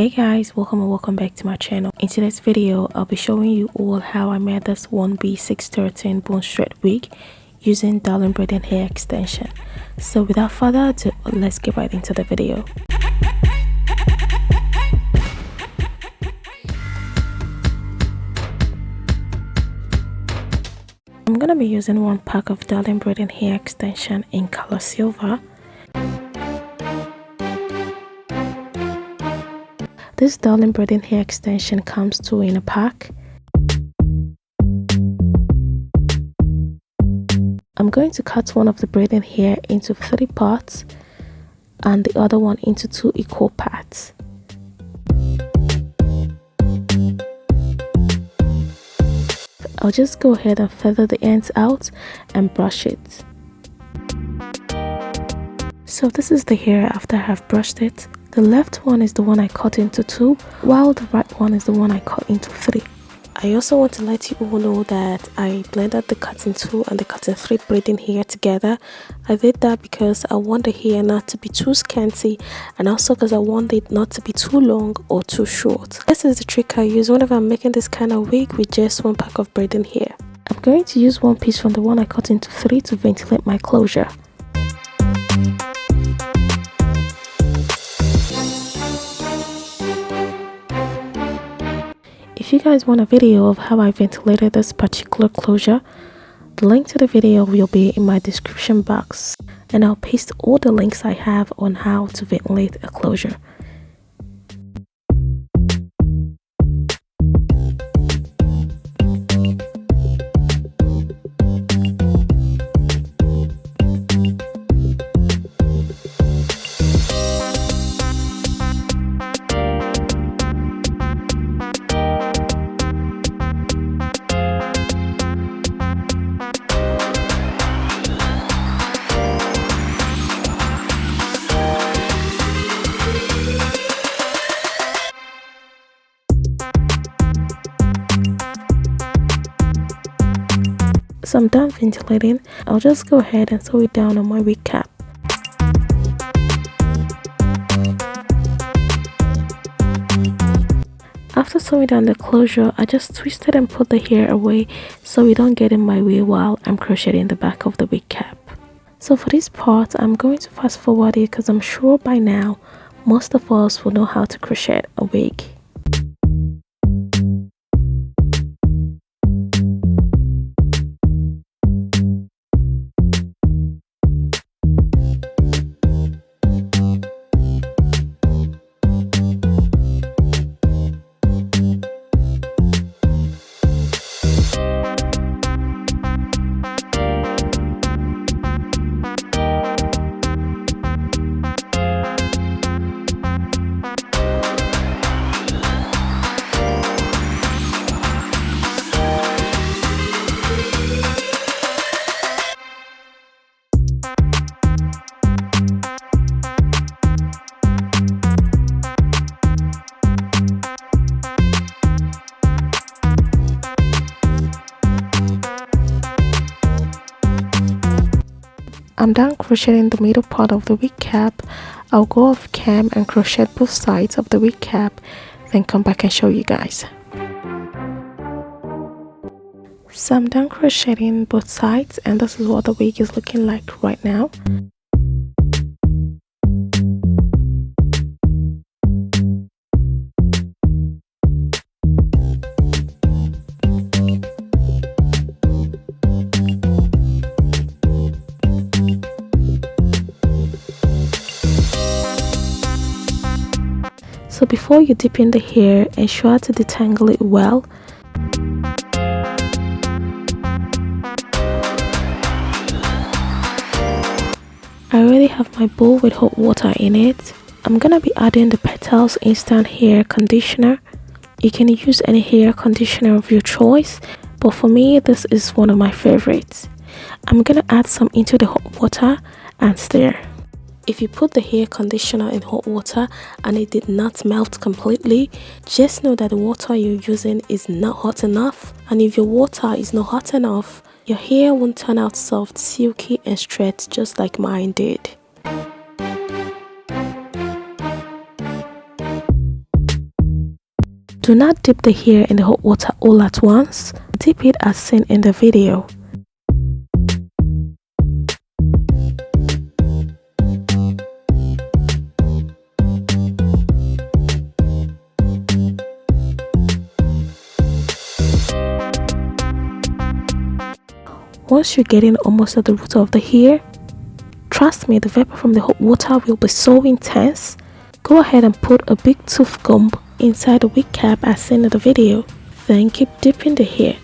Hey guys, welcome and welcome back to my channel. In today's video, I'll be showing you all how I made this 1B613 bone straight wig using darling braiding hair extension. So without further ado, let's get right into the video. I'm gonna be using one pack of darling braiding hair extension in color silver. This darling braiding hair extension comes two in a pack. I'm going to cut one of the braiding hair into 3 parts and the other one into 2 equal parts. I'll just go ahead and feather the ends out and brush it. So this is the hair after I have brushed it. The left one is the one I cut into 2, while the right one is the one I cut into 3. I also want to let you all know that I blended the cutting 2 and the cutting 3 braiding hair together. I did that because I want the hair not to be too scanty and also because I want it not to be too long or too short. This is the trick I use whenever I'm making this kind of wig with just one pack of braiding hair. I'm going to use one piece from the one I cut into 3 to ventilate my closure. If you guys want a video of how I ventilated this particular closure, the link to the video will be in my description box, and I'll paste all the links I have on how to ventilate a closure. So I'm done ventilating. I'll just go ahead and sew it down on my wig cap. After sewing down the closure, I just twist it and put the hair away so it don't get in my way while I'm crocheting the back of the wig cap. So for this part, I'm going to fast forward it because I'm sure by now most of us will know how to crochet a wig. I'm done crocheting the middle part of the wig cap. I'll go off cam and crochet both sides of the wig cap, then come back and show you guys. So I'm done crocheting both sides and this is what the wig is looking like right now. So before you dip in the hair, ensure to detangle it well. I already have my bowl with hot water in it. I'm gonna be adding the Petals instant hair conditioner. You can use any hair conditioner of your choice, but for me this is one of my favorites. I'm gonna add some into the hot water and stir. If you put the hair conditioner in hot water and it did not melt completely, just know that the water you're using is not hot enough, and if your water is not hot enough, your hair won't turn out soft, silky and straight just like mine did. Do not dip the hair in the hot water all at once. Dip it as seen in the video. Once you're getting almost at the root of the hair, trust me, the vapor from the hot water will be so intense. Go ahead and put a big tooth comb inside the wig cap as seen in the video. Then keep dipping the hair.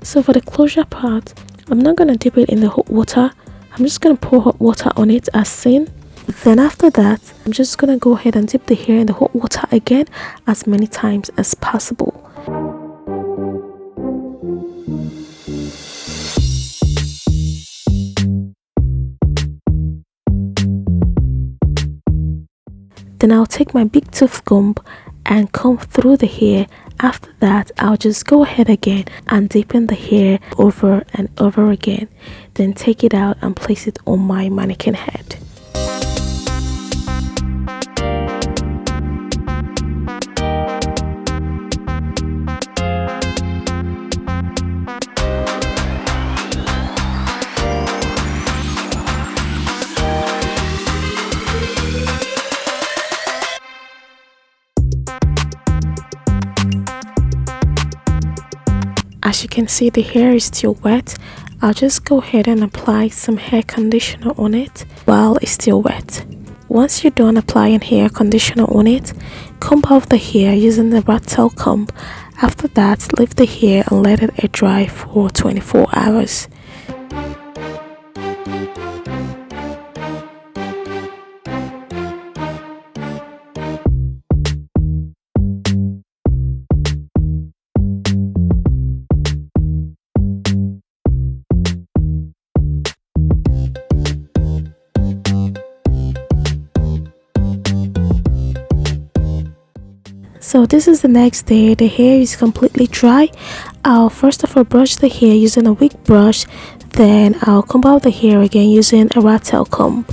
So for the closure part, I'm not going to dip it in the hot water. I'm just going to pour hot water on it as seen. Then after that, I'm just going to go ahead and dip the hair in the hot water again as many times as possible. Then I'll take my big tooth comb and comb through the hair. After that, I'll just go ahead again and deepen the hair over and over again. Then take it out and place it on my mannequin head. As you can see, the hair is still wet. I'll just go ahead and apply some hair conditioner on it while it's still wet. Once you're done applying hair conditioner on it, comb off the hair using the rat tail comb. After that, leave the hair and let it air dry for 24 hours. So this is the next day. The hair is completely dry. I'll first of all brush the hair using a wig brush. Then I'll comb out the hair again using a rat tail comb.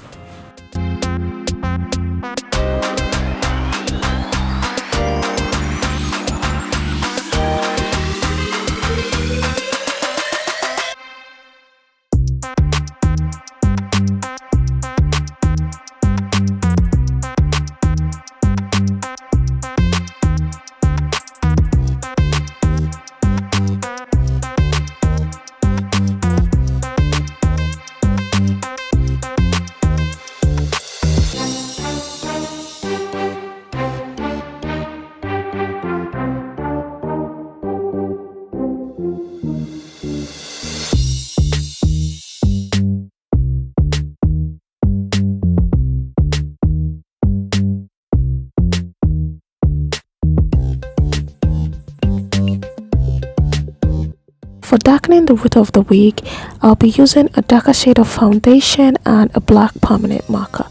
For darkening the root of the wig, I'll be using a darker shade of foundation and a black permanent marker.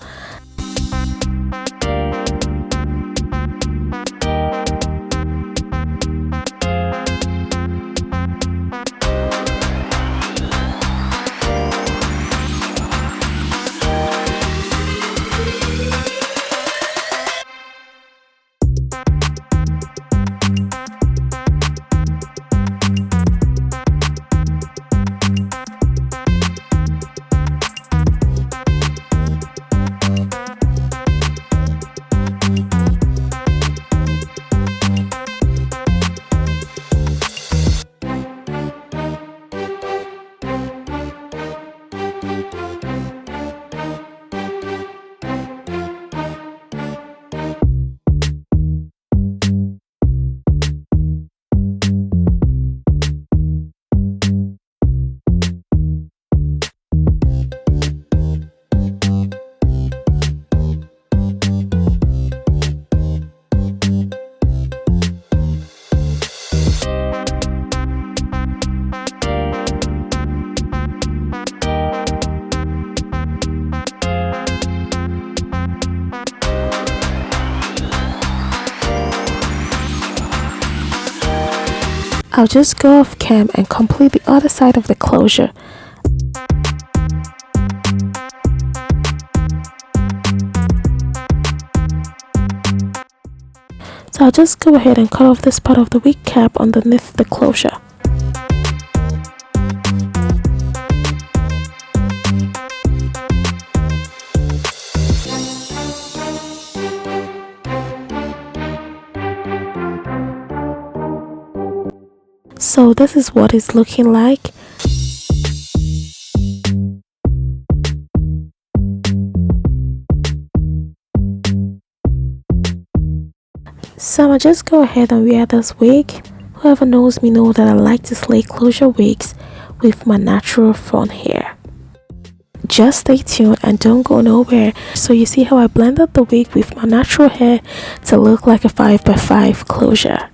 I'll just go off cam and complete the other side of the closure. So I'll just go ahead and cut off this part of the wig cap underneath the closure. So this is what it's looking like. So I'll just go ahead and wear this wig. Whoever knows me know that I like to slay closure wigs with my natural front hair. Just stay tuned and don't go nowhere. So you see how I blended the wig with my natural hair to look like a 5x5 closure.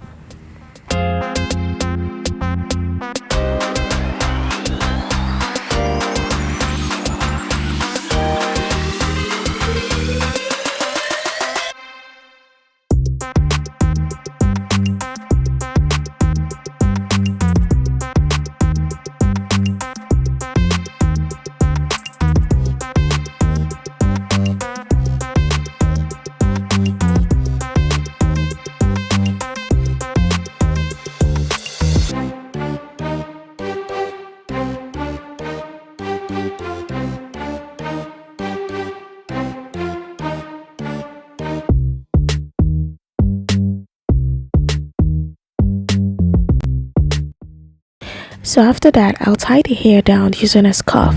So after that, I'll tie the hair down using a scarf.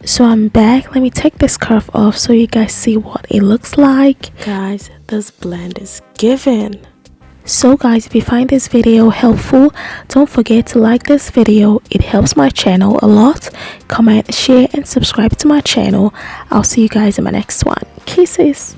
So I'm back. Let me take this scarf off so you guys see what it looks like. Guys, this blend is given. So guys, if you find this video helpful, don't forget to like this video. It helps my channel a lot. Comment, share and subscribe to my channel. I'll see you guys in my next one. Kisses.